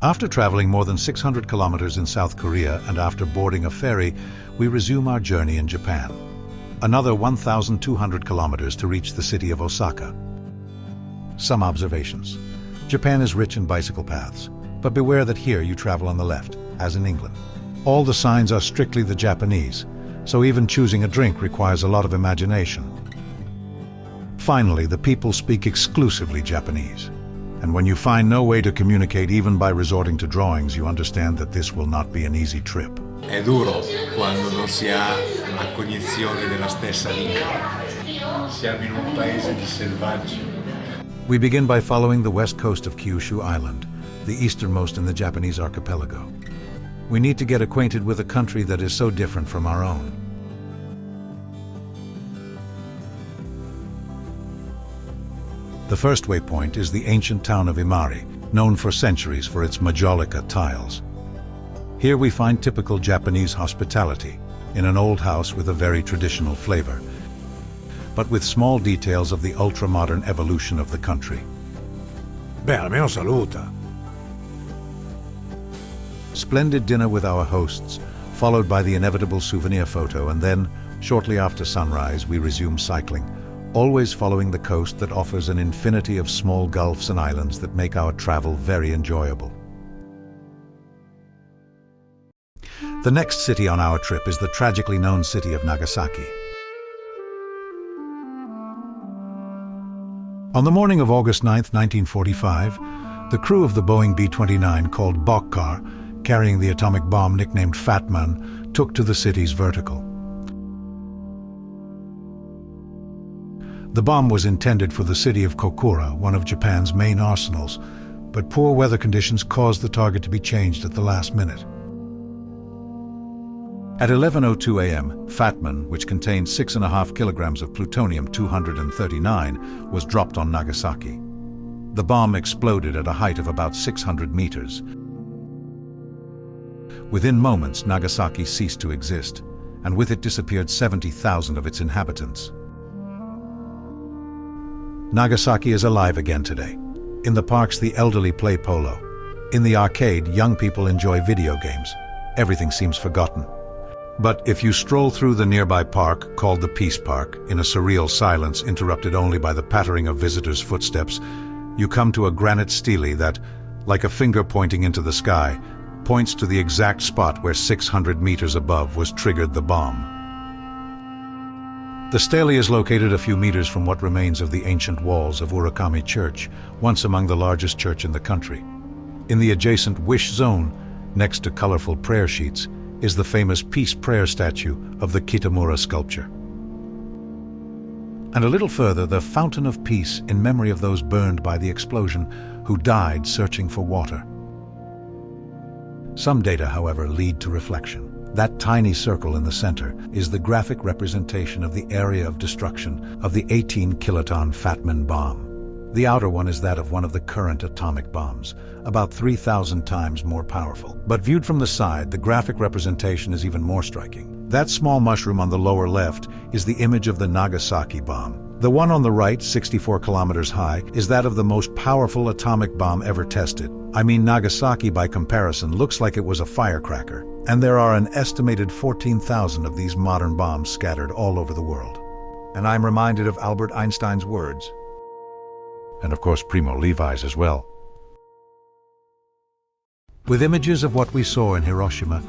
After traveling more than 600 kilometers in South Korea and after boarding a ferry, we resume our journey in Japan. Another 1,200 kilometers to reach the city of Osaka. Some observations. Japan is rich in bicycle paths, but beware that here you travel on the left, as in England. All the signs are strictly the Japanese, so even choosing a drink requires a lot of imagination. Finally, the people speak exclusively Japanese. And when you find no way to communicate even by resorting to drawings, you understand that this will not be an easy trip. È duro quando non si ha la cognizione della stessa lingua. Siamo in un paese di selvaggi. We begin by following the west coast of Kyushu Island, the easternmost in the Japanese archipelago. We need to get acquainted with a country that is so different from our own. The first waypoint is the ancient town of Imari, known for centuries for its majolica tiles. Here we find typical Japanese hospitality, in an old house with a very traditional flavor, but with small details of the ultra-modern evolution of the country. Beh, almeno saluta. Splendid dinner with our hosts, followed by the inevitable souvenir photo, and then, shortly after sunrise, we resume cycling, always following the coast that offers an infinity of small gulfs and islands that make our travel very enjoyable. The next city on our trip is the tragically known city of Nagasaki. On the morning of August 9, 1945, the crew of the Boeing B-29 called Bokkar, carrying the atomic bomb nicknamed Fat Man, took to the city's vertical. The bomb was intended for the city of Kokura, one of Japan's main arsenals, but poor weather conditions caused the target to be changed at the last minute. At 11:02 a.m., Fatman, which contained 6.5 kilograms of plutonium-239, was dropped on Nagasaki. The bomb exploded at a height of about 600 meters. Within moments, Nagasaki ceased to exist, and with it disappeared 70,000 of its inhabitants. Nagasaki is alive again today. In the parks, the elderly play polo. In the arcade, young people enjoy video games. Everything seems forgotten. But if you stroll through the nearby park, called the Peace Park, in a surreal silence interrupted only by the pattering of visitors' footsteps, you come to a granite stele that, like a finger pointing into the sky, points to the exact spot where 600 meters above was triggered the bomb. The stele is located a few meters from what remains of the ancient walls of Urakami Church, once among the largest church in the country. In the adjacent Wish Zone, next to colorful prayer sheets, is the famous Peace Prayer statue of the Kitamura sculpture. And a little further, the Fountain of Peace in memory of those burned by the explosion who died searching for water. Some data, however, lead to reflection. That tiny circle in the center is the graphic representation of the area of destruction of the 18-kiloton Fatman bomb. The outer one is that of one of the current atomic bombs, about 3,000 times more powerful. But viewed from the side, the graphic representation is even more striking. That small mushroom on the lower left is the image of the Nagasaki bomb. The one on the right, 64 kilometers high, is that of the most powerful atomic bomb ever tested. I mean, Nagasaki, by comparison, looks like it was a firecracker. And there are an estimated 14,000 of these modern bombs scattered all over the world. And I'm reminded of Albert Einstein's words. And of course, Primo Levi's as well. With images of what we saw in Hiroshima,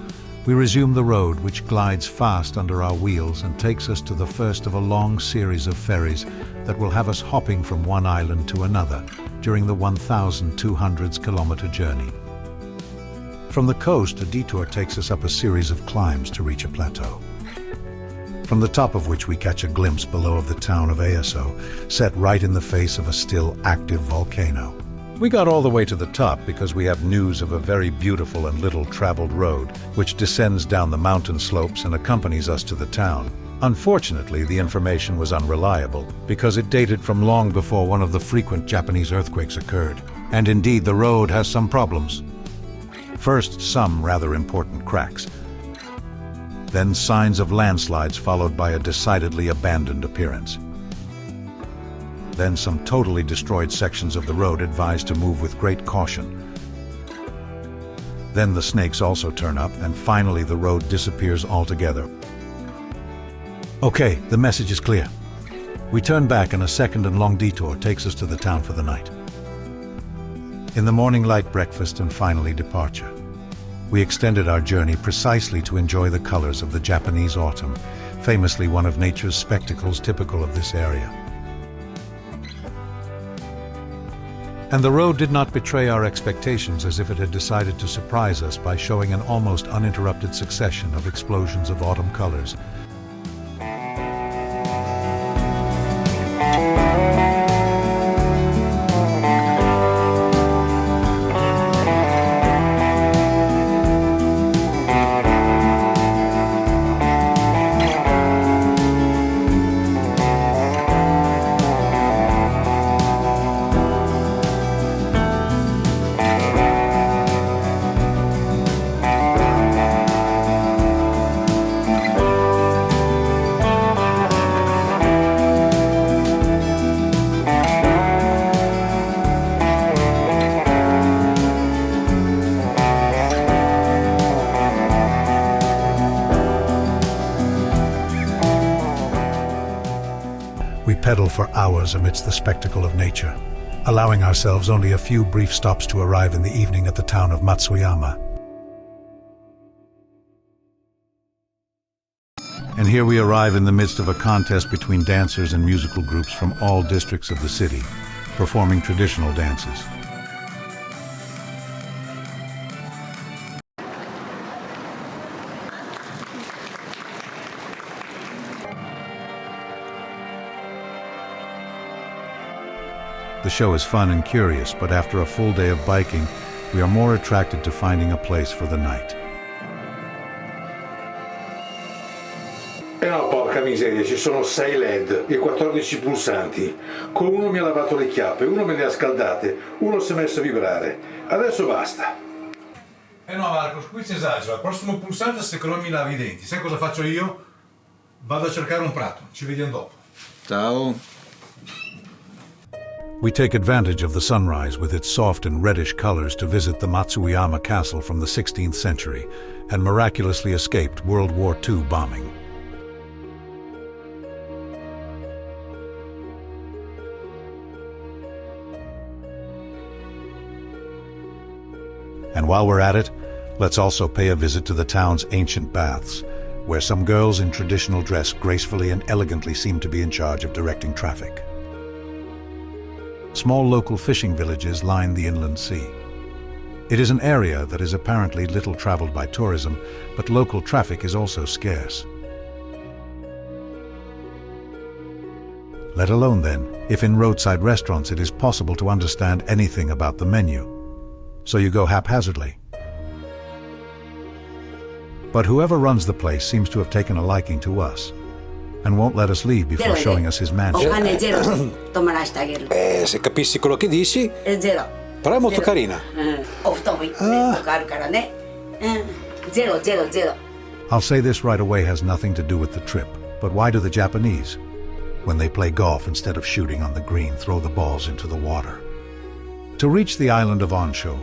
we resume the road which glides fast under our wheels and takes us to the first of a long series of ferries that will have us hopping from one island to another during the 1,200-kilometer journey. From the coast, a detour takes us up a series of climbs to reach a plateau, from the top of which we catch a glimpse below of the town of Eyaso, set right in the face of a still active volcano. We got all the way to the top because we have news of a very beautiful and little-traveled road which descends down the mountain slopes and accompanies us to the town. Unfortunately, the information was unreliable because it dated from long before one of the frequent Japanese earthquakes occurred. And indeed, the road has some problems. First, some rather important cracks. Then signs of landslides followed by a decidedly abandoned appearance. Then some totally destroyed sections of the road advised to move with great caution. Then the snakes also turn up, and finally the road disappears altogether. Okay, the message is clear. We turn back and a second and long detour takes us to the town for the night. In the morning, light breakfast and finally departure. We extended our journey precisely to enjoy the colors of the Japanese autumn, famously one of nature's spectacles typical of this area. And the road did not betray our expectations, as if it had decided to surprise us by showing an almost uninterrupted succession of explosions of autumn colors. We pedal for hours amidst the spectacle of nature, allowing ourselves only a few brief stops to arrive in the evening at the town of Matsuyama. And here we arrive in the midst of a contest between dancers and musical groups from all districts of the city, performing traditional dances. The show is fun and curious, but after a full day of biking, we are more attracted to finding a place for the night. No, porca miseria, ci sono 6 LED e 14 pulsanti. Con uno mi ha lavato le chiappe, uno me le ha scaldate, uno si è messo a vibrare. Adesso basta. No Marco, qui ci esagero. Al prossimo pulsante secondo me mi lavi i denti. Sai cosa faccio io? Vado a cercare un prato. Ci vediamo dopo. Ciao. We take advantage of the sunrise with its soft and reddish colors to visit the Matsuyama castle from the 16th century and miraculously escaped World War II bombing. And while we're at it, let's also pay a visit to the town's ancient baths, where some girls in traditional dress gracefully and elegantly seem to be in charge of directing traffic. Small local fishing villages line the inland sea. It is an area that is apparently little traveled by tourism, but local traffic is also scarce. Let alone then, if in roadside restaurants it is possible to understand anything about the menu. So you go haphazardly. But whoever runs the place seems to have taken a liking to us, and won't let us leave before showing us his mansion. Se capissi quello che dici, però è molto carina. I'll say this right away has nothing to do with the trip, but why do the Japanese, when they play golf instead of shooting on the green, throw the balls into the water? To reach the island of Honshu,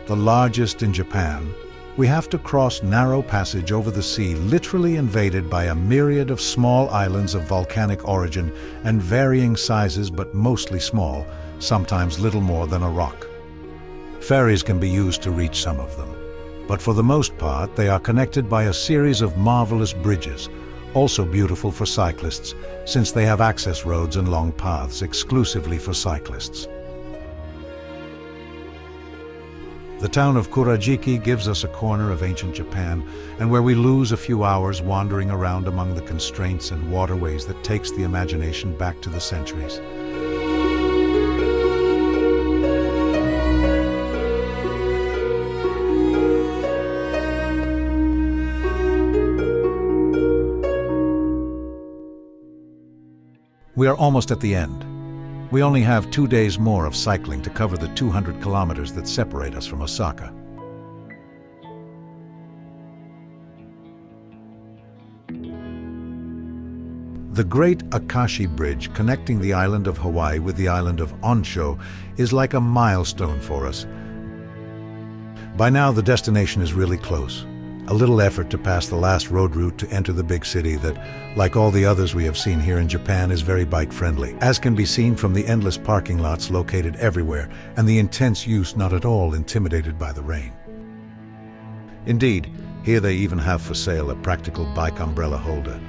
the largest in Japan, we have to cross narrow passage over the sea literally invaded by a myriad of small islands of volcanic origin and varying sizes but mostly small, sometimes little more than a rock. Ferries can be used to reach some of them, but for the most part they are connected by a series of marvelous bridges, also beautiful for cyclists since they have access roads and long paths exclusively for cyclists. The town of Kurajiki gives us a corner of ancient Japan, and where we lose a few hours wandering around among the constraints and waterways that takes the imagination back to the centuries. We are almost at the end. We only have 2 days more of cycling to cover the 200 kilometers that separate us from Osaka. The Great Akashi Bridge connecting the island of Hawaii with the island of Honshu is like a milestone for us. By now, the destination is really close. A little effort to pass the last road route to enter the big city that, like all the others we have seen here in Japan, is very bike-friendly, as can be seen from the endless parking lots located everywhere and the intense use not at all intimidated by the rain. Indeed, here they even have for sale a practical bike umbrella holder.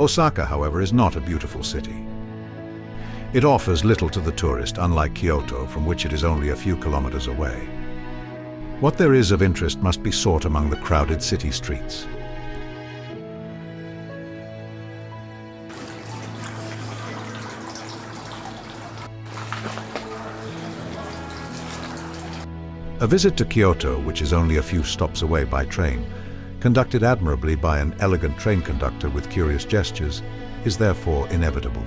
Osaka, however, is not a beautiful city. It offers little to the tourist, unlike Kyoto, from which it is only a few kilometers away. What there is of interest must be sought among the crowded city streets. A visit to Kyoto, which is only a few stops away by train, conducted admirably by an elegant train conductor with curious gestures, is therefore inevitable.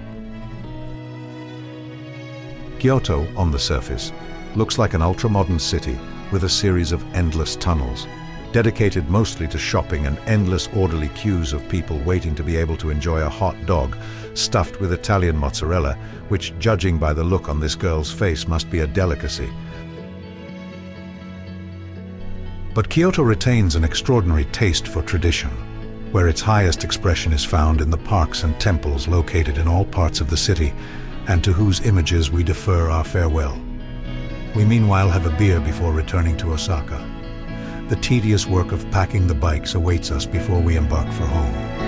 Kyoto, on the surface, looks like an ultra-modern city with a series of endless tunnels, dedicated mostly to shopping and endless orderly queues of people waiting to be able to enjoy a hot dog stuffed with Italian mozzarella, which, judging by the look on this girl's face, must be a delicacy. But Kyoto retains an extraordinary taste for tradition, where its highest expression is found in the parks and temples located in all parts of the city, and to whose images we defer our farewell. We meanwhile have a beer before returning to Osaka. The tedious work of packing the bikes awaits us before we embark for home.